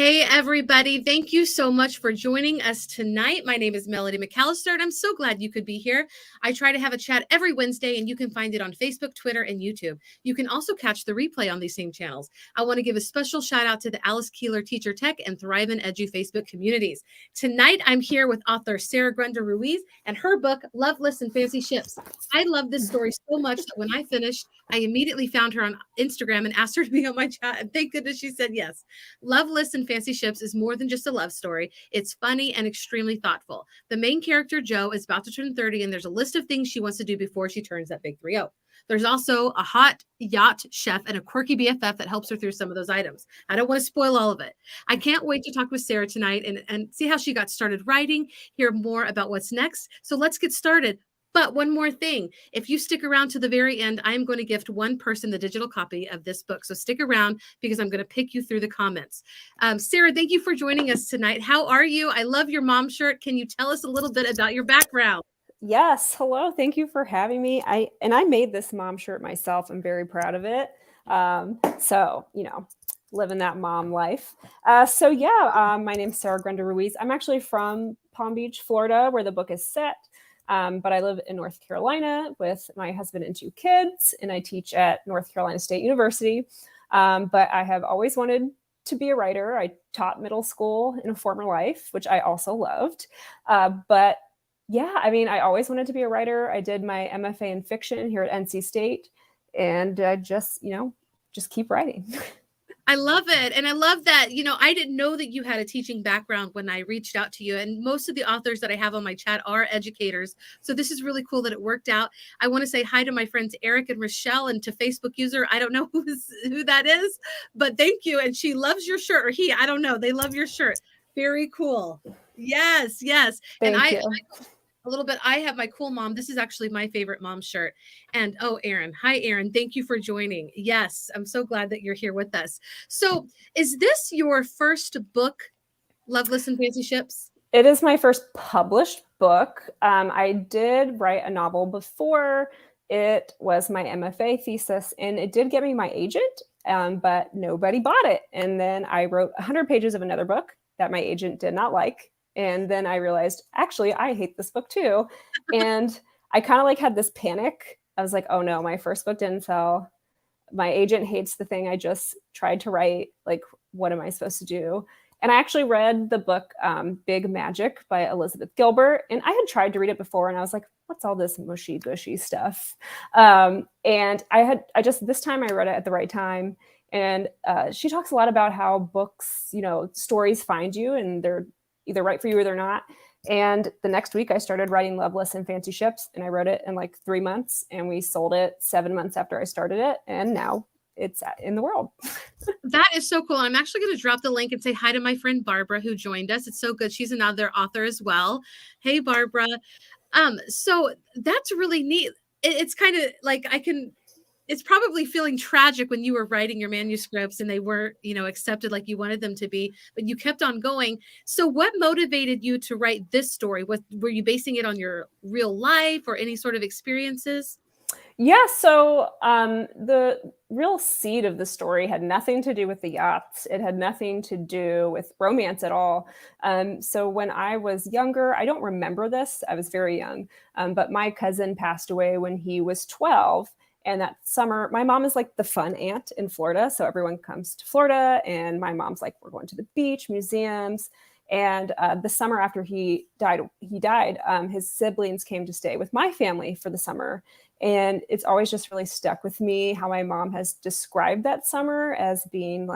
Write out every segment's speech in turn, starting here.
Hey, everybody. Thank you so much for joining us tonight. My name is Melody McAllister, and I'm so glad you could be here. I try to have a chat every Wednesday, and you can find it on Facebook, Twitter, and YouTube. You can also catch the replay on these same channels. I want to give a special shout out to the Alice Keeler Teacher Tech and Thrive in Edu Facebook communities. Tonight, I'm here with author Sarah Grunder Ruiz and her book, Loveless and Fancy Ships. I love this story so much that when I finished, I immediately found her on Instagram and asked her to be on my chat, and thank goodness she said yes. Loveless and Fancy Ships is more than just a love story. It's funny and extremely thoughtful. The main character, Jo, is about to turn 30, and there's a list of things she wants to do before she turns that big 3-0. There's also a hot yacht chef and a quirky BFF that helps her through some of those items. I don't want to spoil all of it. I can't wait to talk with Sarah tonight and see how she got started writing, hear more about what's next. So let's get started. But one more thing, if you stick around to the very end, I'm going to gift one person the digital copy of this book. So stick around because I'm going to pick you through the comments. Sarah, thank you for joining us tonight. How are you? I love your mom shirt. Can you tell us a little bit about your background? Yes. Hello. Thank you for having me. I made this mom shirt myself. I'm very proud of it. So, living that mom life. My name's Sarah Grunder Ruiz. I'm actually from Palm Beach, Florida, where the book is set. But I live in North Carolina with my husband and 2 kids, and I teach at North Carolina State University. But I have always wanted to be a writer. I taught middle school in a former life, which I also loved. I always wanted to be a writer. I did my MFA in fiction here at NC State, and I just keep writing. I love it. And I love that, I didn't know that you had a teaching background when I reached out to you. And most of the authors that I have on my chat are educators. So this is really cool that it worked out. I want to say hi to my friends Eric and Rochelle, and to Facebook user. I don't know who that is, but thank you. And she loves your shirt, or he, I don't know. They love your shirt. Very cool. Yes. Thank you. A little bit. I have my cool mom. This is actually my favorite mom shirt. And Aaron. Hi, Aaron. Thank you for joining. Yes, I'm so glad that you're here with us. So is this your first book, Loveless and Fancy Ships? It is my first published book. I did write a novel before. It was my MFA thesis, and it did get me my agent, but nobody bought it. And then I wrote 100 pages of another book that my agent did not like. And then I realized, actually, I hate this book too. And I kind of had this panic. I was like, oh no, my first book didn't sell. My agent hates the thing I just tried to write. What am I supposed to do? And I actually read the book Big Magic by Elizabeth Gilbert. And I had tried to read it before, and I was like, what's all this mushy gushy stuff? And this time I read it at the right time. And she talks a lot about how books, stories find you, and they're either right for you or they're not. And the next week I started writing Loveless and Fancy Ships, and I wrote it in 3 months, and we sold it 7 months after I started it. And now it's in the world. That is so cool. I'm actually going to drop the link and say hi to my friend Barbara, who joined us. It's so good. She's another author as well. Hey, Barbara. So that's really neat. It's kind of it's probably feeling tragic when you were writing your manuscripts and they weren't, accepted like you wanted them to be, but you kept on going. So what motivated you to write this story? Were you basing it on your real life or any sort of experiences? Yeah, so the real seed of the story had nothing to do with the yachts. It had nothing to do with romance at all. So when I was younger, I don't remember this. I was very young, but my cousin passed away when he was 12. And that summer, my mom is the fun aunt in Florida. So everyone comes to Florida, and my mom's we're going to the beach, museums. And the summer after he died, his siblings came to stay with my family for the summer. And it's always just really stuck with me how my mom has described that summer as being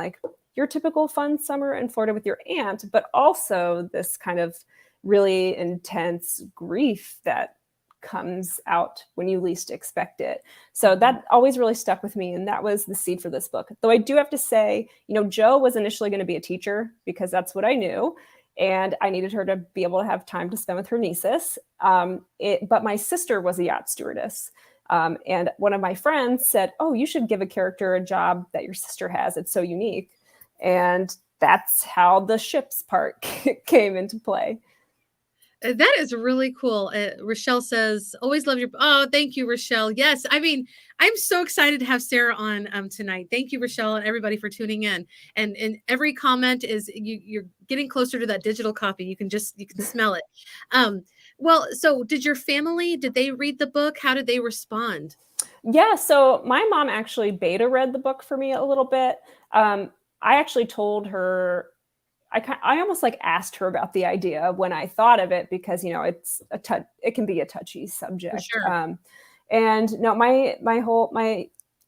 your typical fun summer in Florida with your aunt, but also this kind of really intense grief that comes out when you least expect it. So that always really stuck with me. And that was the seed for this book. Though I do have to say, Jo was initially going to be a teacher because that's what I knew. And I needed her to be able to have time to spend with her nieces. But my sister was a yacht stewardess. And one of my friends said, oh, you should give a character a job that your sister has. It's so unique. And that's how the ships part came into play. That is really cool. Rochelle says, always love your, oh, thank you, Rochelle. Yes. I mean, I'm so excited to have Sarah on tonight. Thank you, Rochelle, and everybody for tuning in. And every comment is you're getting closer to that digital copy. You can smell it. Um, well, so did they read the book? How did they respond? Yeah, so my mom actually beta read the book for me a little bit. I actually told her, I almost like asked her about the idea when I thought of it, because it can be a touchy For subject. sure. And no,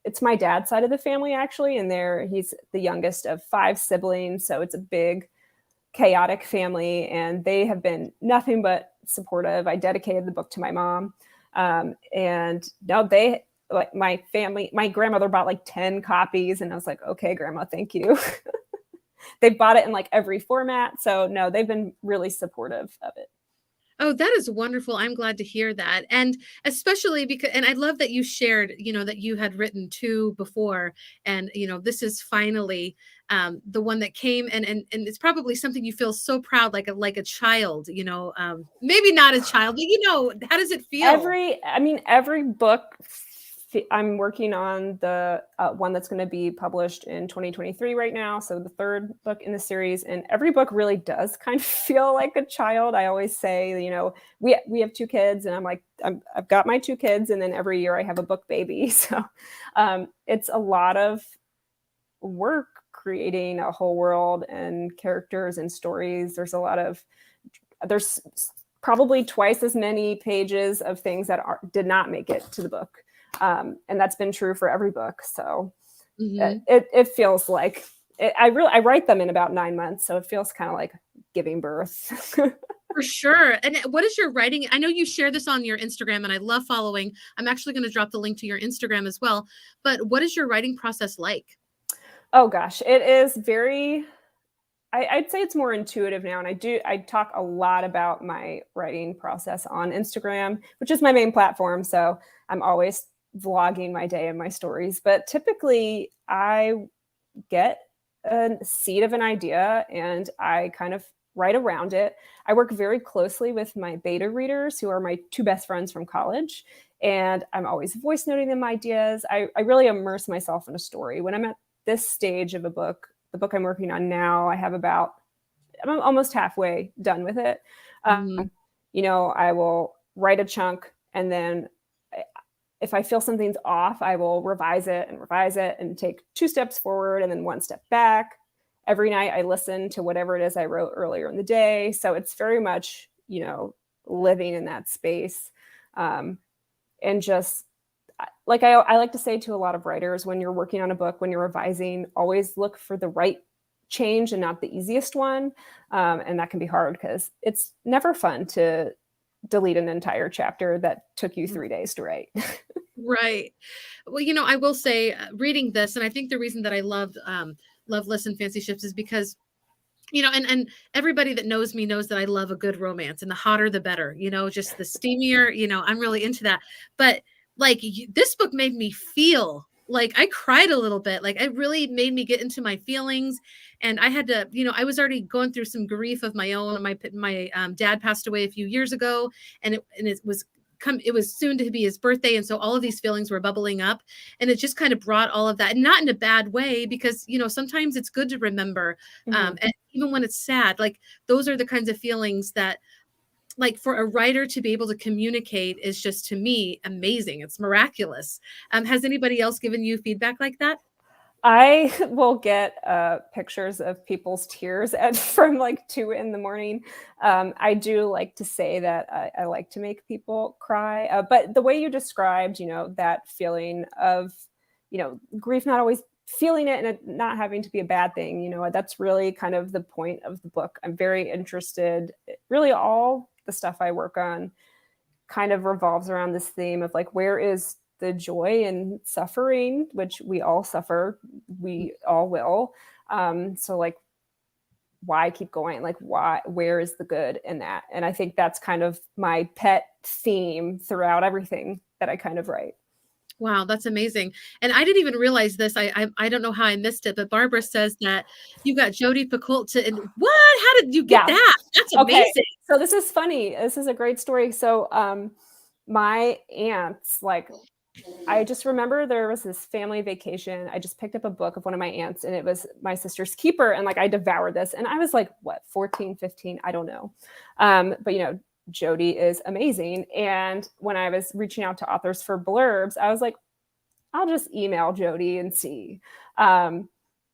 it's my dad's side of the family actually, and he's the youngest of 5 siblings, so it's a big chaotic family, and they have been nothing but supportive. I dedicated the book to my mom, and no, they like my grandmother bought like 10 copies, and I was like, okay, grandma, thank you. They bought it in like every format. So no, they've been really supportive of it. Oh, that is wonderful. I'm glad to hear that. And especially because, and I love that you shared, that you had written 2 before. And, this is finally the one that came, and it's probably something you feel so proud, like a child, maybe not a child, but how does it feel? Every book. I'm working on the one that's going to be published in 2023 right now. So the 3rd book in the series, and every book really does kind of feel like a child. I always say, we have 2 kids, and I'm like, I've got my 2 kids, and then every year I have a book baby. So it's a lot of work creating a whole world and characters and stories. There's probably twice as many pages of things that did not make it to the book. And that's been true for every book. So it feels like I write them in about 9 months. So it feels kind of like giving birth. For sure. And what is your writing? I know you share this on your Instagram, and I love following. I'm actually going to drop the link to your Instagram as well. But what is your writing process like? Oh gosh, it is very, I'd say it's more intuitive now. And I talk a lot about my writing process on Instagram, which is my main platform. So I'm always vlogging my day and my stories. But typically I get a seed of an idea and I kind of write around it. I work very closely with my beta readers, who are my 2 best friends from college. And I'm always voice noting them ideas. I really immerse myself in a story. When I'm at this stage of a book, the book I'm working on now, I'm almost halfway done with it. I will write a chunk, and then if I feel something's off, I will revise it and take 2 steps forward and then 1 step back. Every night I listen to whatever it is I wrote earlier in the day. So it's very much, living in that space. And just like I like to say to a lot of writers, when you're working on a book, when you're revising, always look for the right change and not the easiest one. And that can be hard because it's never fun to delete an entire chapter that took you 3 days to write. Right. Well, I will say, reading this, and I think the reason that I love Listen Fancy Ships is because, and everybody that knows me knows that I love a good romance, and the hotter the better, just the steamier, I'm really into that. But like this book made me feel like I cried a little bit. Like it really made me get into my feelings. And I had to, I was already going through some grief of my own. My dad passed away a few years ago, and it was soon to be his birthday. And so all of these feelings were bubbling up, and it just kind of brought all of that, and not in a bad way, because, sometimes it's good to remember. And even when it's sad, like those are the kinds of feelings that, like, for a writer to be able to communicate is just, to me, amazing. It's miraculous. Has anybody else given you feedback like that? I will get pictures of people's tears from like 2 in the morning. I do like to say that I like to make people cry. But the way you described, that feeling of, grief, not always feeling it and it not having to be a bad thing, that's really kind of the point of the book. I'm very interested. Really, all the stuff I work on kind of revolves around this theme of like, where is the joy in suffering, which we all suffer, we all will. So like, why keep going? Like, where is the good in that? And I think that's kind of my pet theme throughout everything that I kind of write. Wow, that's amazing. And I didn't even realize this. I don't know how I missed it, but Barbara says that you got Jodi Picoult to and what? How did you get Yeah. that? That's Okay. amazing. So this is funny. This is a great story. So my aunts, like, I just remember there was this family vacation. I just picked up a book of one of my aunts, and it was my sister's keeper. And like I devoured this. And I was like, what, 14, 15? I don't know. But Jodi is amazing. And when I was reaching out to authors for blurbs, I was like, I'll just email Jodi and see. And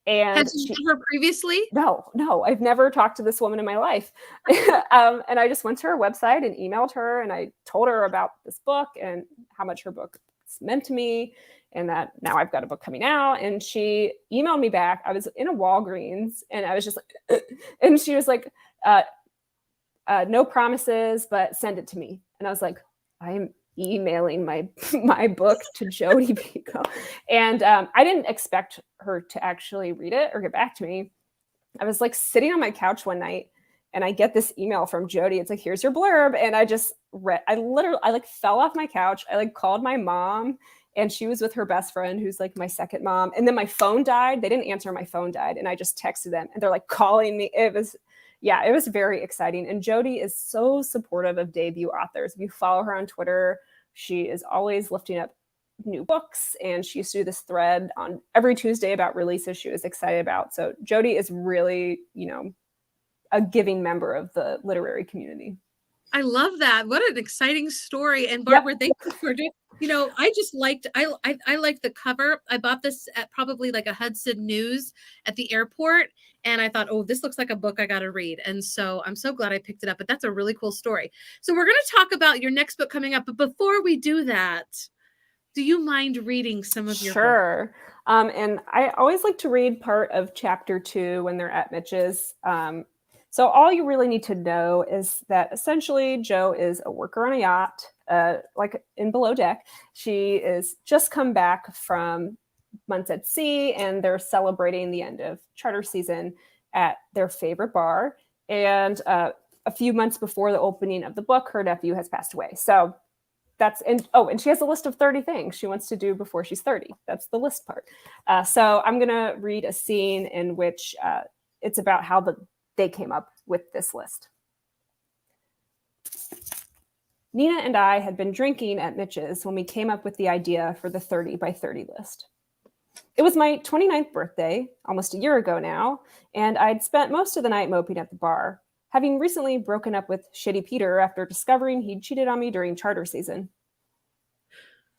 Had you she, met her previously? no, I've never talked to this woman in my life. And I just went to her website and emailed her, and I told her about this book and how much her book meant to me, and that now I've got a book coming out. And she emailed me back. I was in a Walgreens, and I was just like, and she was like, no promises, but send it to me. And I was like, I'm emailing my book to Jodi Picoult. And I didn't expect her to actually read it or get back to me. I was like sitting on my couch one night, and I get this email from Jodi. It's like, here's your blurb. And I just read, I like fell off my couch. I like called my mom, and she was with her best friend, who's like my second mom. And then my phone died. They didn't answer. My phone died. And I just texted them, and they're like calling me. It was very exciting. And Jodi is so supportive of debut authors. If you follow her on Twitter, she is always lifting up new books, and she used to do this thread on every Tuesday about releases she was excited about. So Jodi is really, a giving member of the literary community. I love that. What an exciting story. And Yep. Barbara, thank you for doing, I just liked, I liked the cover. I bought this at probably like a Hudson News at the airport. And I thought, oh, this looks like a book I got to read. And so I'm so glad I picked it up, but that's a really cool story. So we're going to talk about your next book coming up. But before we do that, do you mind reading some of your Sure. And I always like to read part of chapter 2 when they're at Mitch's. So all you really need to know is that essentially Jo is a worker on a yacht, like in Below Deck. She is just come back from months at sea, and they're celebrating the end of charter season at their favorite bar. And a few months before the opening of the book, her nephew has passed away. So and she has a list of 30 things she wants to do before she's 30. That's the list part. So I'm going to read a scene in which it's about how they came up with this list. Nina and I had been drinking at Mitch's when we came up with the idea for the 30 by 30 list. It was my 29th birthday, almost a year ago now, and I'd spent most of the night moping at the bar, having recently broken up with Shitty Peter after discovering he'd cheated on me during charter season.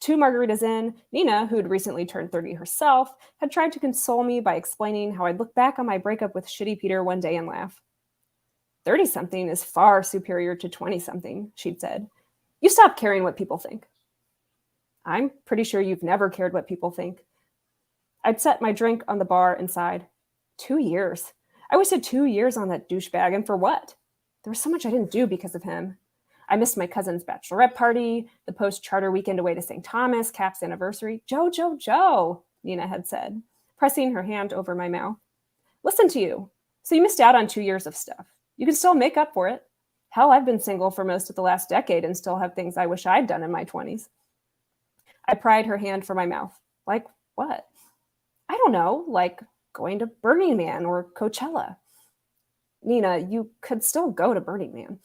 2 margaritas in, Nina, who'd recently turned 30 herself, had tried to console me by explaining how I'd look back on my breakup with Shitty Peter one day and laugh. 30-something is far superior to 20-something, she'd said. You stop caring what people think. I'm pretty sure you've never cared what people think. I'd set my drink on the bar and sighed. 2 years. I wasted 2 years on that douchebag, and for what? There was so much I didn't do because of him. I missed my cousin's bachelorette party, the post-charter weekend away to St. Thomas, Cap's anniversary. Jo, Nina had said, pressing her hand over my mouth. Listen to you. So you missed out on 2 years of stuff. You can still make up for it. Hell, I've been single for most of the last decade and still have things I wish I'd done in my 20s. I pried her hand from my mouth. Like what? I don't know, like going to Burning Man or Coachella. Nina, you could still go to Burning Man.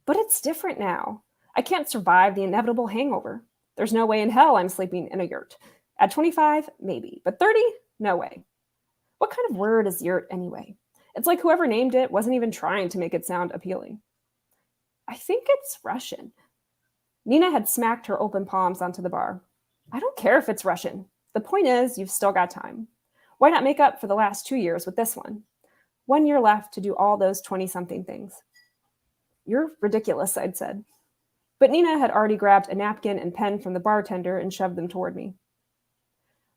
But it's different now. I can't survive the inevitable hangover. There's no way in hell I'm sleeping in a yurt. At 25, maybe. But 30? No way. What kind of word is yurt anyway? It's like whoever named it wasn't even trying to make it sound appealing. I think it's Russian. Nina had smacked her open palms onto the bar. I don't care if it's Russian. The point is, you've still got time. Why not make up for the last 2 years with this one? 1 year left to do all those 20-something things. You're ridiculous, I'd said. But Nina had already grabbed a napkin and pen from the bartender and shoved them toward me.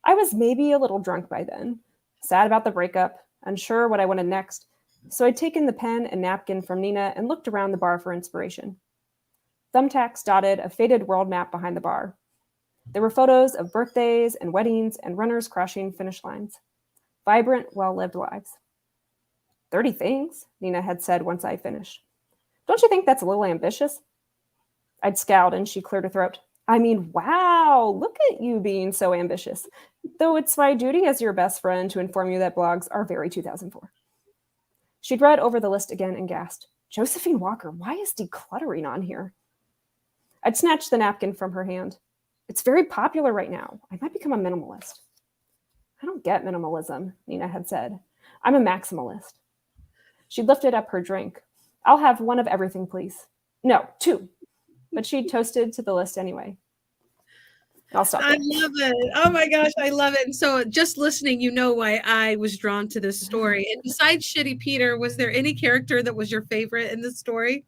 I was maybe a little drunk by then, sad about the breakup, unsure what I wanted next, so I'd taken the pen and napkin from Nina and looked around the bar for inspiration. Thumbtacks dotted a faded world map behind the bar. There were photos of birthdays and weddings and runners crossing finish lines. Vibrant, well-lived lives. 30 things, Nina had said once I finished. Don't you think that's a little ambitious? I'd scowled and she cleared her throat. I mean, wow, look at you being so ambitious. Though it's my duty as your best friend to inform you that blogs are very 2004. She'd read over the list again and gasped, Josephine Walker, why is decluttering on here? I'd snatched the napkin from her hand. It's very popular right now. I might become a minimalist. I don't get minimalism, Nina had said. I'm a maximalist. She lifted up her drink. I'll have one of everything, please. No, two. But she toasted to the list anyway. I'll stop there. I love it. Oh my gosh, I love it. And so just listening, you know why I was drawn to this story. And besides Shitty Peter, was there any character that was your favorite in this story?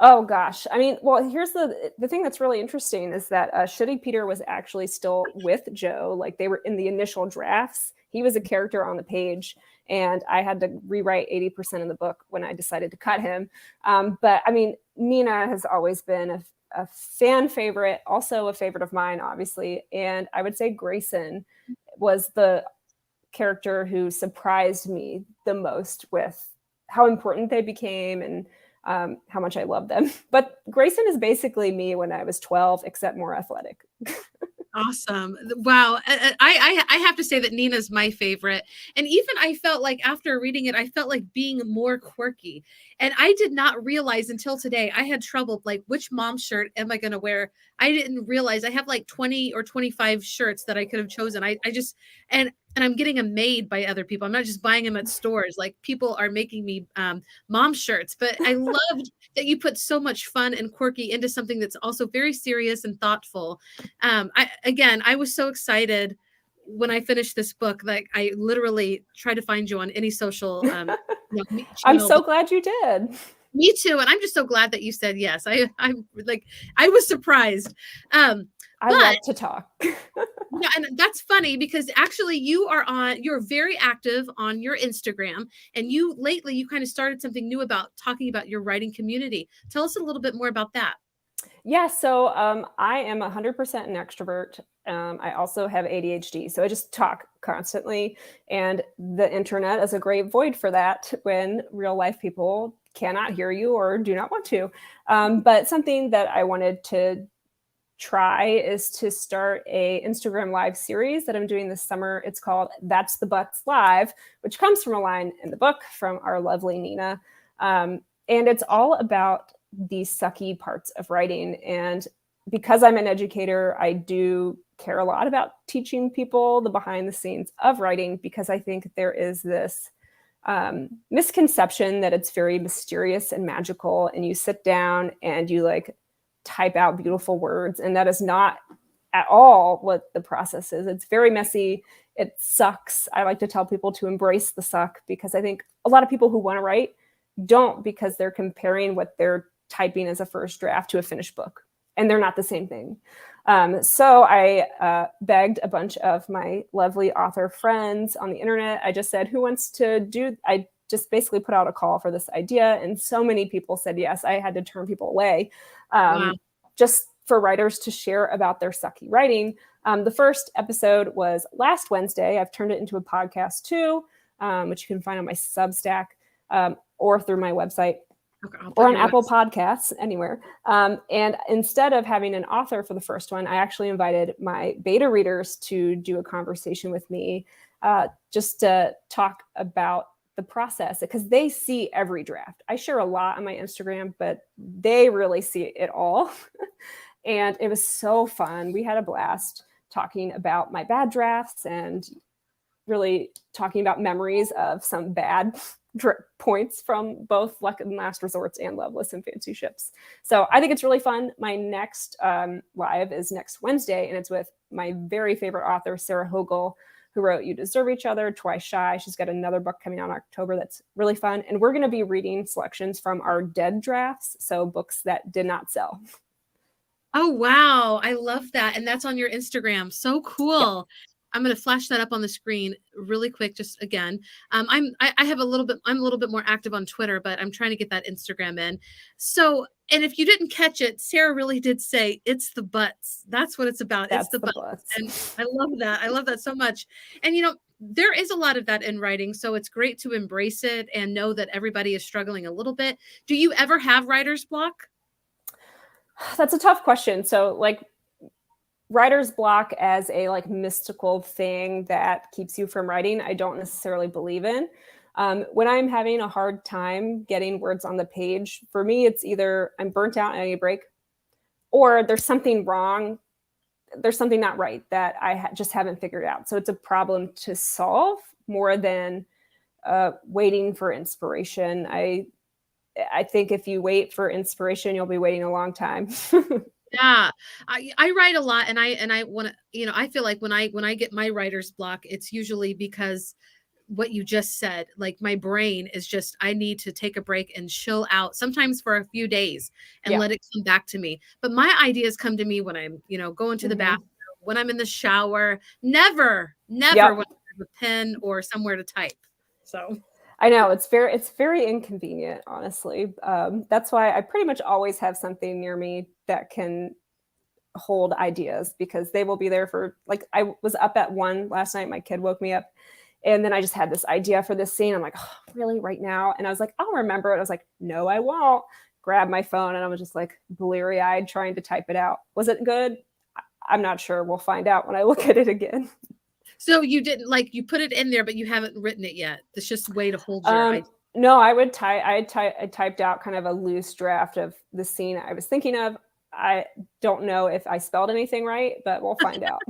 Oh gosh. I mean, well, here's the thing that's really interesting is that Shitty Peter was actually still with Joe. Like they were in the initial drafts. He was a character on the page, and I had to rewrite 80% of the book when I decided to cut him. But I mean, Nina has always been a fan favorite, also a favorite of mine, obviously. And I would say Grayson was the character who surprised me the most with how important they became and how much I love them. But Grayson is basically me when I was 12, except more athletic. Awesome. Wow. I have to say that Nina's my favorite. And even I felt like after reading it, I felt like being more quirky. And I did not realize until today, I had trouble, like, which mom shirt am I going to wear? I didn't realize I have like 20 or 25 shirts that I could have chosen. I just, and I'm getting them made by other people. I'm not just buying them at stores. Like people are making me mom shirts, but I loved that you put so much fun and quirky into something that's also very serious and thoughtful. I was so excited when I finished this book that I literally tried to find you on any social. I'm so glad you did. Me too, and I'm just so glad that you said yes. I'm like I was surprised. I love to talk. Yeah, and that's funny because actually you're very active on your Instagram, and you kind of started something new about talking about your writing community. Tell us a little bit more about that. Yeah, so I am 100% an extrovert. I also have ADHD, so I just talk constantly, and the internet is a great void for that when real life people cannot hear you or do not want to. But something that I wanted to try is to start a Instagram live series that I'm doing this summer. It's called That's the Butts Live, which comes from a line in the book from our lovely Nina. And it's all about the sucky parts of writing. And because I'm an educator, I do care a lot about teaching people the behind the scenes of writing, because I think there is this misconception that it's very mysterious and magical, and you sit down and you like type out beautiful words, and that is not at all what the process is. It's very messy. It sucks. I like to tell people to embrace the suck, because I think a lot of people who want to write don't, because they're comparing what they're typing as a first draft to a finished book, and they're not the same thing. So I begged a bunch of my lovely author friends on the internet. I just said, who wants to do, I just basically put out a call for this idea, and so many people said yes. I had to turn people away. Wow. Just for writers to share about their sucky writing. The first episode was last Wednesday. I've turned it into a podcast too, which you can find on my Substack or through my website. Okay, or on Apple Podcasts, anywhere. And instead of having an author for the first one, I actually invited my beta readers to do a conversation with me, just to talk about the process, because they see every draft. I share a lot on my Instagram, but they really see it all. And it was so fun. We had a blast talking about my bad drafts and really talking about memories of some bad points from both Luck and Last Resorts and Loveless and Fancy Ships. So I think it's really fun. My next live is next Wednesday, and it's with my very favorite author, Sarah Hogel, who wrote You Deserve Each Other, Twice Shy. She's got another book coming out in October that's really fun. And we're going to be reading selections from our dead drafts, so books that did not sell. Oh, wow. I love that. And that's on your Instagram. So cool. Yeah. I'm going to flash that up on the screen really quick. Just again, I'm a little bit more active on Twitter, but I'm trying to get that Instagram in. So, and if you didn't catch it, Sarah really did say it's the butts. That's what it's about. It's the butts. And I love that. I love that so much. And, there is a lot of that in writing. So it's great to embrace it and know that everybody is struggling a little bit. Do you ever have writer's block? That's a tough question. So like writer's block as a like mystical thing that keeps you from writing, I don't necessarily believe in. When I'm having a hard time getting words on the page, for me, it's either I'm burnt out and I need a break, or there's something wrong. There's something not right that I just haven't figured out. So it's a problem to solve more than waiting for inspiration. I think if you wait for inspiration, you'll be waiting a long time. Yeah, I write a lot, and I want to, you know, I feel like when I get my writer's block, it's usually because what you just said, like my brain is just, I need to take a break and chill out, sometimes for a few days, and Yeah. let it come back to me. But my ideas come to me when I'm, you know, going to the bathroom, when I'm in the shower, never when I have a pen or somewhere to type. So I know it's very inconvenient, honestly. That's why I pretty much always have something near me that can hold ideas, because they will be there for, like, I was up at 1 last night. My kid woke me up, and then I just had this idea for this scene. I'm like, oh, really, right now? And I was like, I'll remember it. I was like, no, I won't. Grab my phone, and I was just like bleary-eyed trying to type it out. Was it good? I'm not sure. We'll find out when I look at it again. So you didn't, like, you put it in there, but you haven't written it yet. It's just a way to hold your idea. No, I typed out kind of a loose draft of the scene I was thinking of. I don't know if I spelled anything right, but we'll find out.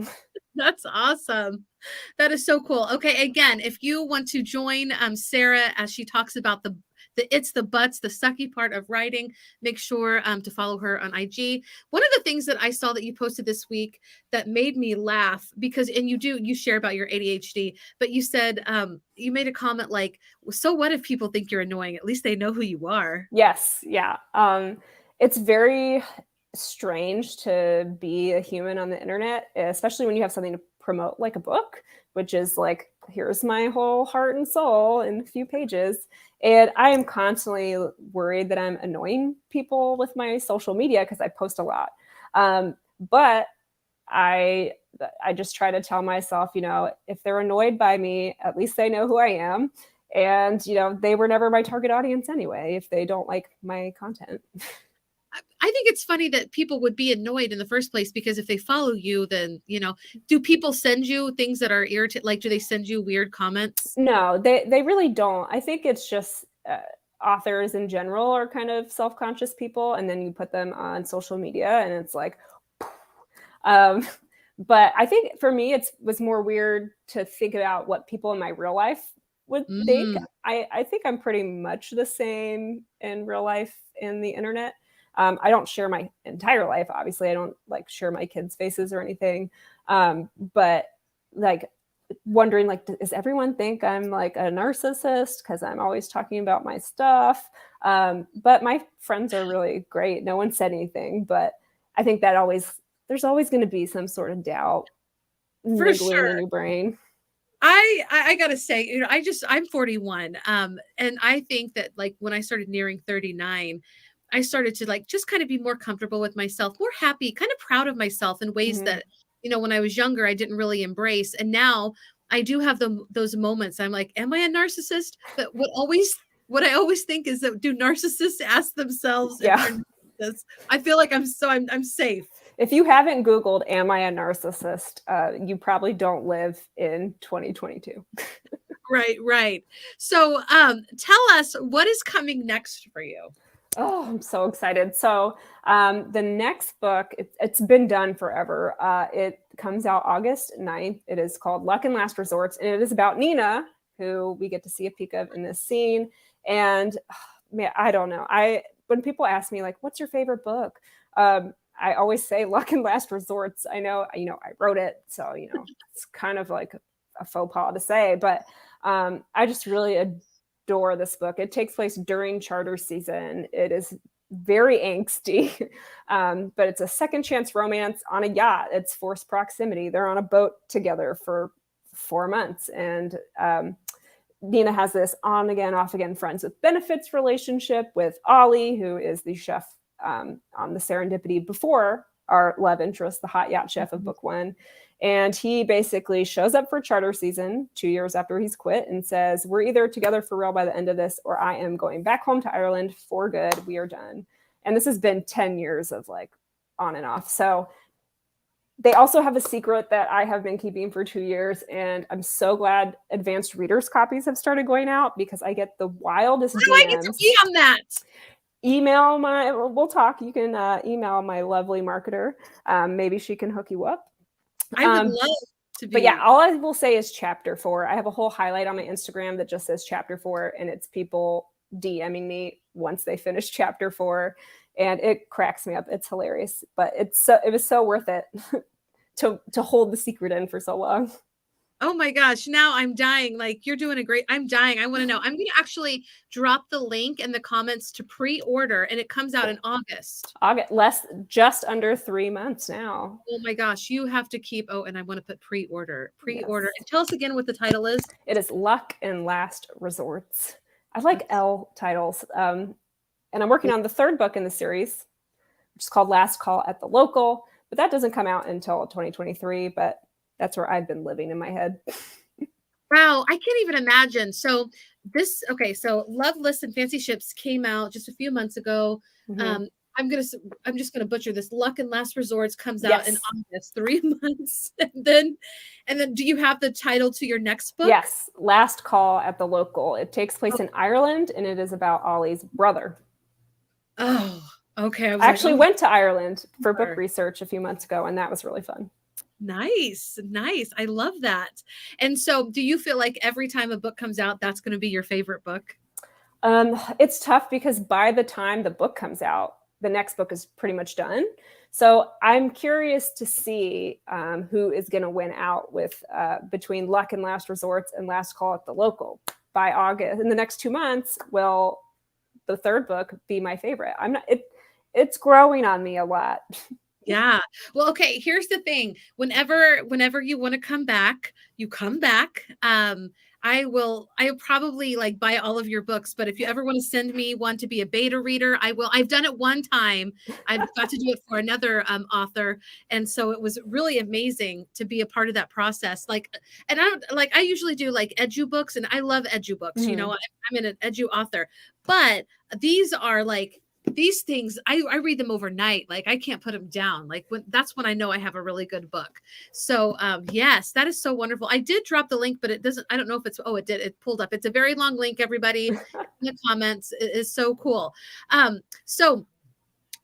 That's awesome. That is so cool. Okay, again, if you want to join Sarah as she talks about the it's the butts, the sucky part of writing, make sure to follow her on IG. One of the things that I saw that you posted this week that made me laugh, because, and you share about your ADHD, but you said, you made a comment like, so what if people think you're annoying? At least they know who you are. Yes. Yeah. It's very strange to be a human on the internet, especially when you have something to promote, like a book, which is like, here's my whole heart and soul in a few pages. And I am constantly worried that I'm annoying people with my social media because I post a lot. But I just try to tell myself, you know, if they're annoyed by me, at least they know who I am. And, you know, they were never my target audience anyway, if they don't like my content. I think it's funny that people would be annoyed in the first place, because if they follow you, then, you know, do people send you things that are irritating? Like, do they send you weird comments? No, they really don't. I think it's just authors in general are kind of self-conscious people, and then you put them on social media and it's like, but I think for me, it was more weird to think about what people in my real life would think. I think I'm pretty much the same in real life and the internet. I don't share my entire life. Obviously, I don't like share my kids' faces or anything. But like wondering, like, does everyone think I'm like a narcissist because I'm always talking about my stuff? But my friends are really great. No one said anything, but I think that there's always going to be some sort of doubt For sure. in your brain. I gotta say, you know, I'm 41. And I think that, like, when I started nearing 39, I started to, like, just kind of be more comfortable with myself, more happy, kind of proud of myself in ways that, you know, when I was younger, I didn't really embrace. And now I do have those moments. I'm like, am I a narcissist? But what I always think is that, do narcissists ask themselves if they're narcissists? I feel like I'm safe. If you haven't Googled, am I a narcissist? You probably don't live in 2022. Right. So tell us, what is coming next for you? Oh, I'm so excited. So the next book, it's been done forever. It comes out August 9th. It is called Luck and Last Resorts, and it is about Nina, who we get to see a peek of in this scene. And man, I don't know. When people ask me, like, what's your favorite book? I always say Luck and Last Resorts. I know, I wrote it, so, you know, it's kind of like a faux pas to say, but I just really adore this book. It takes place during charter season. It is very angsty, but it's a second chance romance on a yacht. It's forced proximity. They're on a boat together for 4 months, and Nina has this on again, off again friends with benefits relationship with Ollie, who is the chef on the Serendipity before our love interest, the hot yacht chef of book 1. And he basically shows up for charter season 2 years after he's quit and says, we're either together for real by the end of this, or I am going back home to Ireland for good. We are done. And this has been 10 years of like on and off. So They also have a secret that I have been keeping for 2 years, and I'm so glad advanced readers copies have started going out because I get the wildest How do I get to DMs. be on that? We'll talk. You can email my lovely marketer. Maybe she can hook you up. I would love to be. But yeah, all I will say is chapter 4. I have a whole highlight on my Instagram that just says chapter 4, and it's people DMing me once they finish chapter 4, and it cracks me up. It's hilarious, but it was so worth it to hold the secret in for so long. Oh my gosh, now I'm dying. Like, you're doing a great, I'm dying. I want to know. I'm going to actually drop the link in the comments to pre-order, and it comes out in August. Just under 3 months now. Oh my gosh, you have to keep, oh, and I want to put pre-order. Yes. And tell us again what the title is. It is Luck and Last Resorts. I like L titles. And I'm working on the 3rd book in the series, which is called Last Call at the Local, but that doesn't come out until 2023, but that's where I've been living in my head. Wow, I can't even imagine. So Love Lists and Fancy Ships came out just a few months ago. Mm-hmm. I'm just gonna butcher this. Luck and Last Resorts comes out in August, 3 months. And then do you have the title to your next book? Yes, Last Call at the Local. It takes place in Ireland, and it is about Ollie's brother. Oh, okay. I actually went to Ireland for book research a few months ago, and that was really fun. Nice. I love that. And so do you feel like every time a book comes out, that's going to be your favorite book? It's tough because by the time the book comes out, the next book is pretty much done. So I'm curious to see who is going to win out with between Luck and Last Resorts and Last Call at the Local by August. In the next 2 months, will the 3rd book be my favorite? It's growing on me a lot. Yeah. Well, okay. Here's the thing. Whenever you want to come back, you come back. I'll probably like buy all of your books, but if you ever want to send me one to be a beta reader, I will. I've done it one time. I've got to do it for another author. And so it was really amazing to be a part of that process. I usually do like edu books, and I love edu books. Mm-hmm. You know, I'm an edu author, but these are like, these things, I read them overnight. Like, I can't put them down. Like, that's when I know I have a really good book. So yes, that is so wonderful. I did drop the link, but I don't know if it pulled up. It's a very long link, everybody, in the comments. It is so cool. So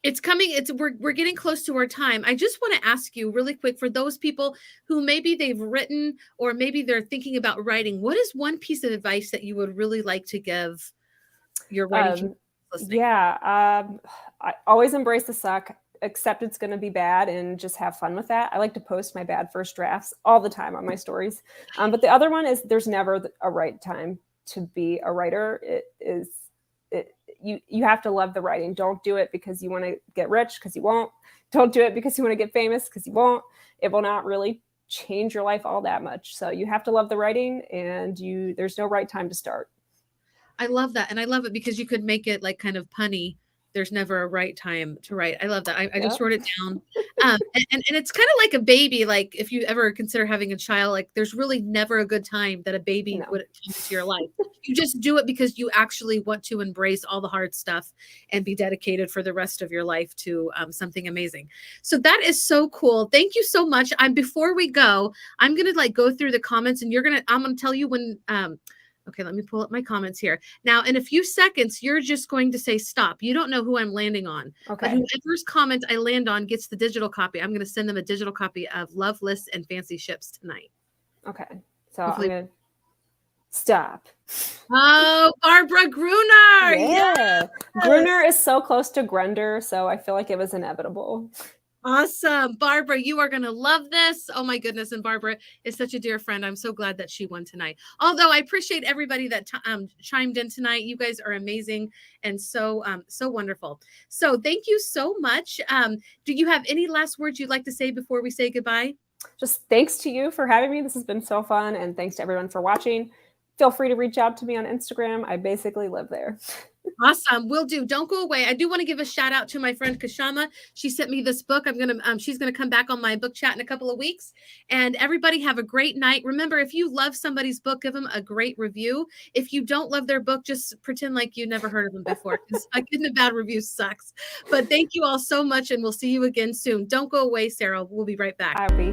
it's coming. We're getting close to our time. I just want to ask you really quick, for those people who maybe they've written or maybe they're thinking about writing, what is one piece of advice that you would really like to give your writing? I always embrace the suck, accept it's going to be bad, and just have fun with that. I like to post my bad first drafts all the time on my stories. But the other one is there's never a right time to be a writer. You have to love the writing. Don't do it because you want to get rich, because you won't. Don't do it because you want to get famous, because you won't. It will not really change your life all that much. So you have to love the writing, and there's no right time to start. I love that. And I love it because you could make it like kind of punny. There's never a right time to write. I love that. I just wrote it down. And it's kind of like a baby. Like, if you ever consider having a child, like, there's really never a good time that a baby would come into your life. You just do it because you actually want to embrace all the hard stuff and be dedicated for the rest of your life to something amazing. So that is so cool. Thank you so much. Before we go, I'm going to go through the comments, and I'm going to tell you when, okay, let me pull up my comments here. Now, in a few seconds, you're just going to say stop. You don't know who I'm landing on. Okay. But whoever's comment I land on gets the digital copy. I'm going to send them a digital copy of Love Lists and Fancy Ships tonight. Okay. So hopefully. I'm going to stop. Oh, Barbara Grunder. Yeah. Yes. Grunder is so close to Grunder, so I feel like it was inevitable. Awesome. Barbara, you are going to love this. Oh my goodness. And Barbara is such a dear friend. I'm so glad that she won tonight. Although I appreciate everybody that chimed in tonight. You guys are amazing and so wonderful. So thank you so much. Do you have any last words you'd like to say before we say goodbye? Just thanks to you for having me. This has been so fun. And thanks to everyone for watching. Feel free to reach out to me on Instagram. I basically live there. Awesome. Will do. Don't go away. I do want to give a shout out to my friend Kashama. She sent me this book. She's gonna come back on my book chat in a couple of weeks. And everybody have a great night. Remember, if you love somebody's book, give them a great review. If you don't love their book, just pretend like you never heard of them before. Because getting a bad review sucks. But thank you all so much, and we'll see you again soon. Don't go away, Sarah. We'll be right back. I'll be